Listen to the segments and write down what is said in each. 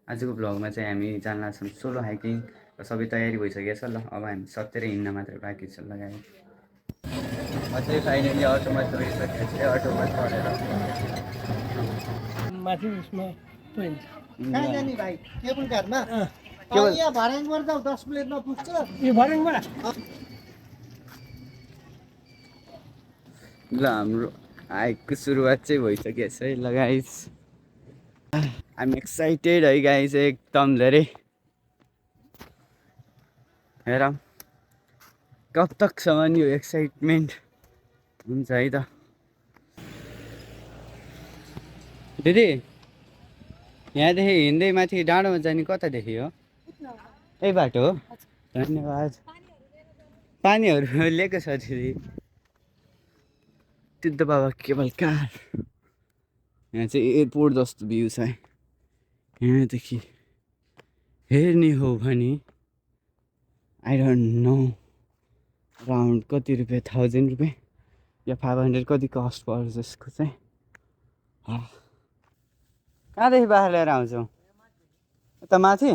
आजको भ्लगमा चाहिँ हामी जान लाग्छौँ सोलो हाइकिङ र सबै तयारी भइसकेको छ ल। अब हामी सतेर हिँड्न मात्र बाँकी छ लगायो। अझै फाइनली अटोमा चढिसकेको छ, अटोमा चढेर माथि उसमा पोइन्ट कहाँ जाने भाइ? केबुल कारमा यहाँ भर्याङबाट जाऊ, 10 मिनटमा पुग्छ। यो भर्याङबाट ल हाम्रो हाइकको सुरुवात चाहिँ भइसकेको छ है ल गाइस। आइएम एक्साइटेड है गाइस, एकदम धेरै। हेर कब तकसम्म यो एक्साइटमेन्ट हुन्छ है त। दिदी यहाँदेखि हिँड्दै माथि डाँडोमा जाने कतादेखि हो? यही बाटो हो? धन्यवाद। पानीहरू लिएको छ दिदी। सिद्ध बाबा केबल कार। यहाँ चाहिँ एयरपोर्ट जस्तो भ्यू छ है। यहाँदेखि हेर्ने हो भने आई डोन्ट नो अराउन्ड कति रुपियाँ, 1000 रुपियाँ या 500 कति कस्ट पर्छ यसको चाहिँ। कहाँदेखि बाख्रा लिएर आउँछौँ? यता माथि?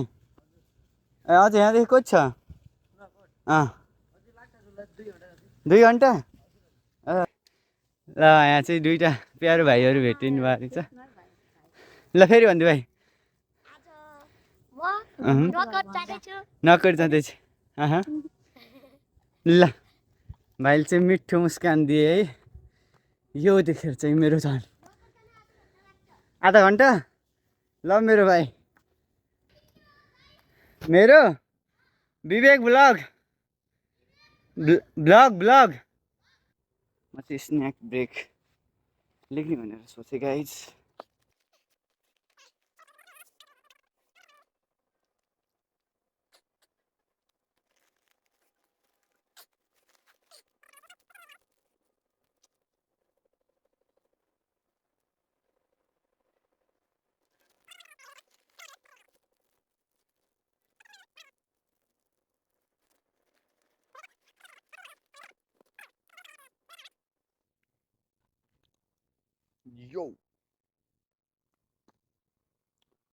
ए अझ यहाँदेखि कति छ? 2 घन्टा? ल यहाँ चाहिँ दुईवटा प्यारो भाइहरू भेटिनु भएको रहेछ। ल फेरि भन्छु भाइ। नकर जाँदैछु। ल भाइले चाहिँ मिठो मुस्कान दिए है। यो देखेर चाहिँ मेरो झन् आधा घन्टा। ल मेरो भाइ, मेरो विवेक ब्लग ब्लग म चाहिँ स्न्याक ब्रेक लेख्ने भनेर सोचेँ गाइज। Yo,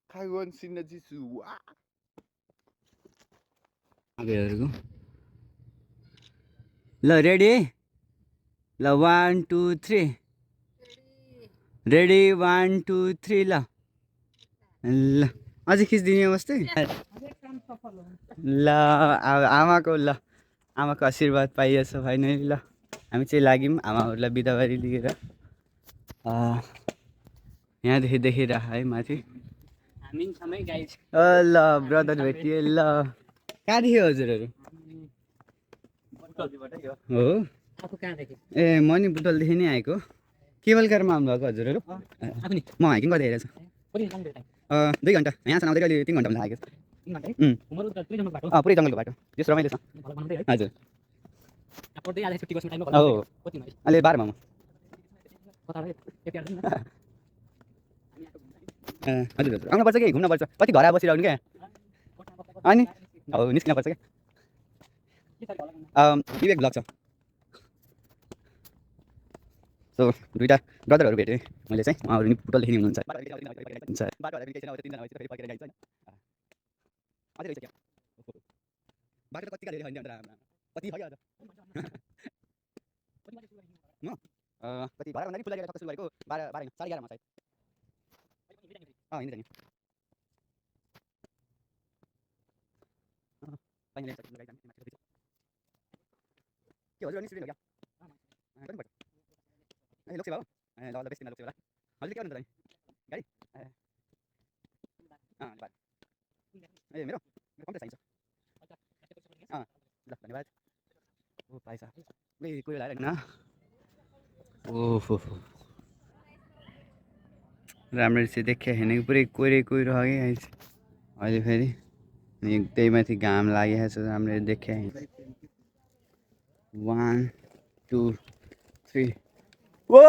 Kaiwan Sinajitsu. आगेहरूको ल रेडी? ल 1 2 3 रेडी 1 2 3 ल ल अझै खिचिदिने अवस्थै। ल आमाको ल आमाको आशीर्वाद पाइएछ फाइनली। ल हामी चाहिँ लाग्यौँ आमाहरूलाई बिदाबारी लिएर। यहाँदेखि देखिरह है माथि। हामी छमै गाइज। ल ब्रदर भेटिए। ल कहाँदेखि हो हजुरहरू? हो ए म नि बुटलदेखि नै आएको। केबल कारमा आउनुभएको हजुरहरू? म हाइकिङ गर्दै हेरेको छु। 2 घन्टा यहाँसम्म आउँदै कहिले 3 घन्टा भन्दा लागेको छ। पुरै जङ्गलको बाटो त्यस रमाइलो छ। हजुर हो अहिले 12 मा म। हजुर हजुर आउनुपर्छ कि घुम्नुपर्छ, कति घर बसिरहनु क्या। अनि हो निस्किन पर्छ क्या। विवेक ब्लग छ। सो दुईवटा ब्रदरहरू भेटेँ मैले चाहिँ। उहाँहरू नि बुटलदेखि नि हुनुहुन्छ। बाटो कति धेरै होइन कति है आज म कति 12 भन्दा नि पुला सुरु गरेको 12 12 हैन 11:30 मा सायद। हिँड्दै जाने के हजुर नि स्टुडेन्ट हो क्या? कति पर्छ? ए लोकसेवा हो? ए ल ल बेस्ट दिन लोकसेवा। हजुर के गर्नु त गाडी? बात ए मेरो कम्प्युटर साइन्स ल धन्यवाद। ओ भाइ साहब ले कोही लाएर न ओहो राम्ररी चाहिँ देखिया छैन कि पुरै कोइरो रह्यो कि अहिले फेरि एकदमै माथि घाम लागिरहेको छ राम्ररी देखिया छैन। 1 2 3 ओ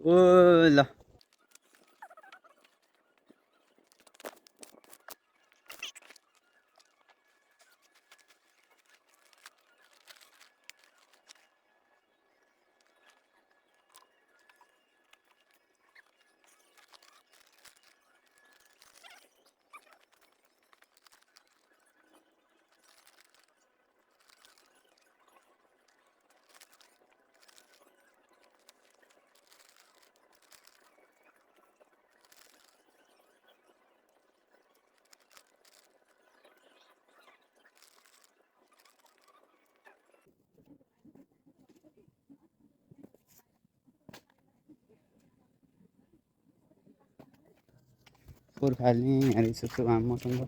ओ ल फोहोर फाल्ने यहाँ रहेछ यस्तो मसँग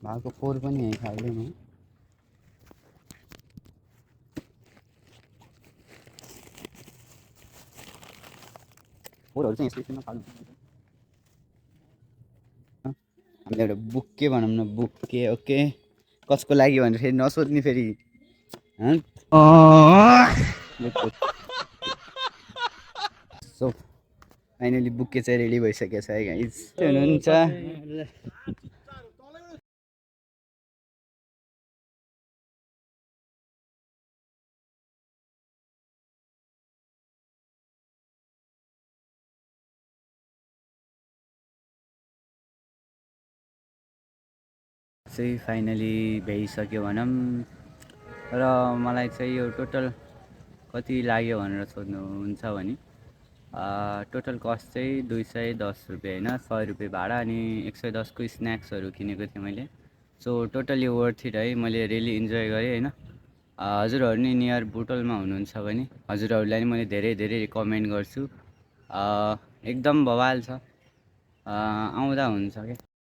भएको फोहोर पनि यहीँ फाल्ने म फोहोरहरू चाहिँ यस्तो यस्तोमा फाल्नु हामीले एउटा बुके भनौँ न बुके ओके कसको लागि भनेर फेरि नसोध्ने फेरि सो फाइनली बुके चाहिँ रेडी भइसकेको छ है गाइस हुनुहुन्छ चाहिँ फाइनली भ्याइसक्यो भनौँ र मलाई चाहिँ यो टोटल कति लाग्यो भनेर सोध्नुहुन्छ भने टोटल कस्ट चाहिँ 210 रुपियाँ होइन 100 रुपियाँ भाडा अनि 110 को स्न्याक्सहरू किनेको थिएँ मैले सो टोटली वर्थ इट है मैले रियली इन्जोय गरेँ होइन हजुरहरू नि नियर बुटोलमा हुनुहुन्छ भने हजुरहरूलाई नि मैले धेरै धेरै रिकमेन्ड गर्छु एकदम बवाल छ आउँदा हुन्छ क्या